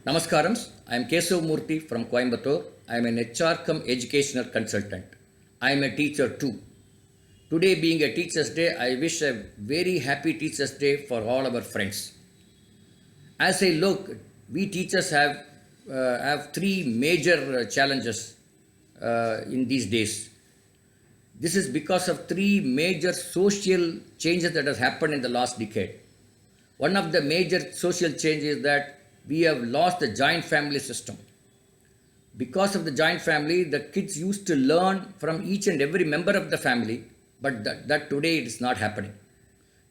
Namaskarams, I am Kesav Murthy from Coimbatore. I am an HR cum educational consultant. I am a teacher too. Today being a Teachers' Day, I wish a very happy Teachers' Day for all our friends. As I look, we teachers have three major challenges in these days. This is because of three major social changes that has happened in the last decade. One of the major social changes is that we have lost the joint family system. Because of the joint family, the kids used to learn from each and every member of the family, but that today it is not happening.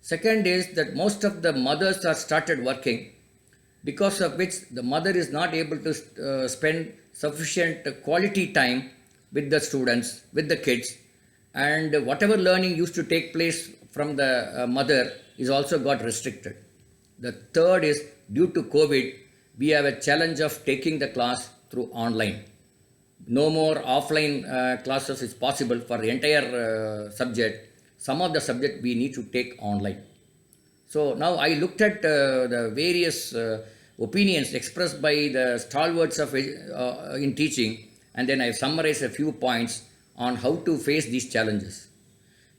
Second is that most of the mothers are started working, because of which the mother is not able to spend sufficient quality time with the students, with the kids, and whatever learning used to take place from the mother is also got restricted. The third is due to COVID, we have a challenge of taking the class through online. No more offline classes is possible for the entire subject. Some of the subject we need to take online. So now I looked at the various opinions expressed by the stalwarts of in teaching, and then I summarized a few points on how to face these challenges.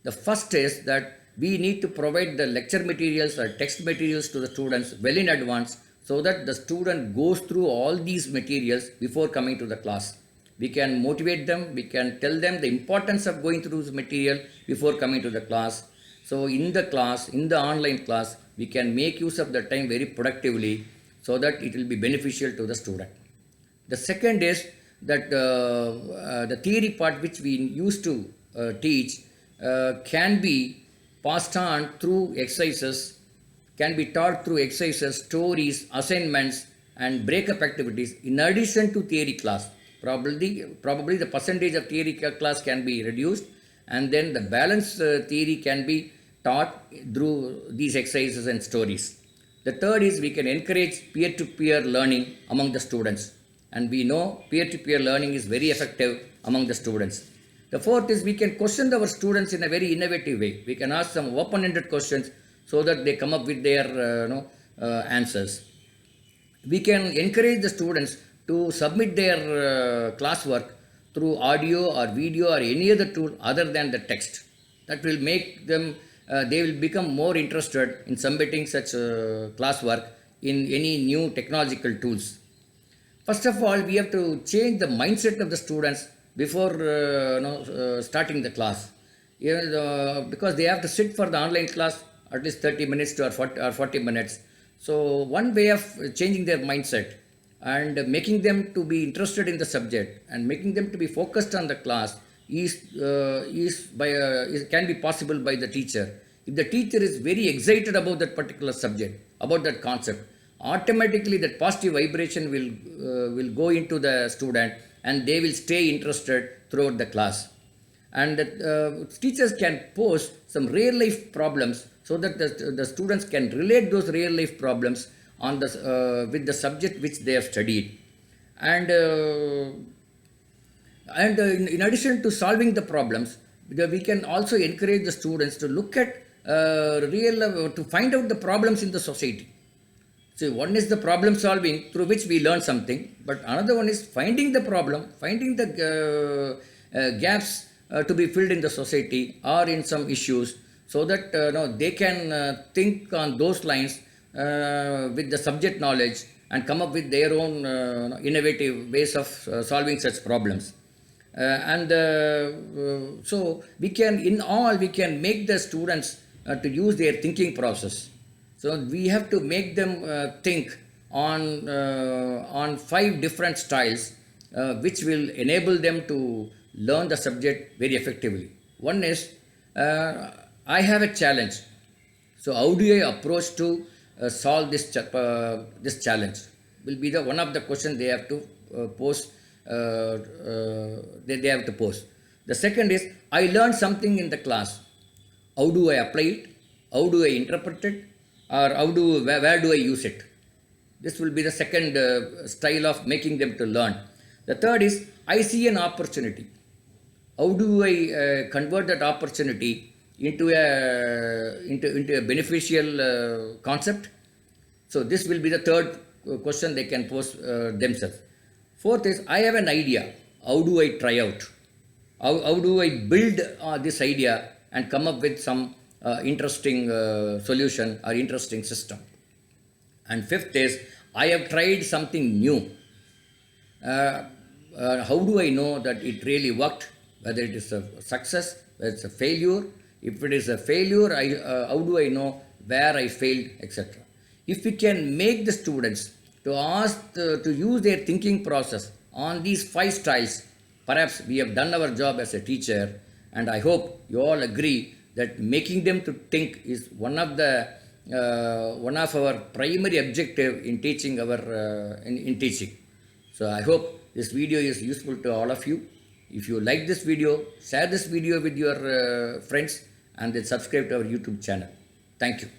The first is that we need to provide the lecture materials or text materials to the students well in advance so that the student goes through all these materials before coming to the class. We can motivate them, we can tell them the importance of going through this material before coming to the class. So in the class, in the online class, we can make use of the time very productively so that it will be beneficial to the student. The second is that the theory part which we used to teach can be passed on through exercises, can be taught through exercises, stories, assignments, and breakup activities in addition to theory class. Probably the percentage of theory class can be reduced, and then the balance theory can be taught through these exercises and stories. The third is we can encourage peer-to-peer learning among the students, and we know peer-to-peer learning is very effective among the students. The fourth is we can question our students in a very innovative way. We can ask some open-ended questions so that they come up with their answers. We can encourage the students to submit their classwork through audio or video or any other tool other than the text. That will make them, they will become more interested in submitting such classwork in any new technological tools. First of all, we have to change the mindset of the students before starting the class. Because they have to sit for the online class at least 30 minutes to or 40 minutes. So one way of changing their mindset and making them to be interested in the subject and making them to be focused on the class can be possible by the teacher. If the teacher is very excited about that particular subject, about that concept, automatically that positive vibration will go into the student and they will stay interested throughout the class. And teachers can pose some real life problems so that the students can relate those real life problems on with the subject which they have studied. And in addition to solving the problems, we can also encourage the students to look at to find out the problems in the society. So one is the problem solving through which we learn something, but another one is finding the problem, finding the gaps to be filled in the society or in some issues, so that they can think on those lines with the subject knowledge and come up with their own innovative ways of solving such problems. So we can make the students to use their thinking process. So we have to make them think on 5 different styles which will enable them to learn the subject very effectively. One is, I have a challenge. So how do I approach to solve this challenge? Will be one of the questions they have to pose. They have to pose. The second is, I learned something in the class. How do I apply it? How do I interpret it? Or where do I use it? This will be the second style of making them to learn. The third is, I see an opportunity. How do I convert that opportunity into a beneficial concept? So this will be the third question they can pose themselves. Fourth is, I have an idea. How do I try out? How do I build this idea and come up with some interesting solution or interesting system? And fifth is, I have tried something new. How do I know that it really worked? Whether it is a success, whether it's a failure. If it is a failure, how do I know where I failed, etc. If we can make the students to ask to use their thinking process on these 5 styles, perhaps we have done our job as a teacher. And I hope you all agree that making them to think is one of our primary objective in teaching in teaching. So I hope this video is useful to all of you. If you like this video, share this video with your friends and then subscribe to our YouTube channel. Thank you.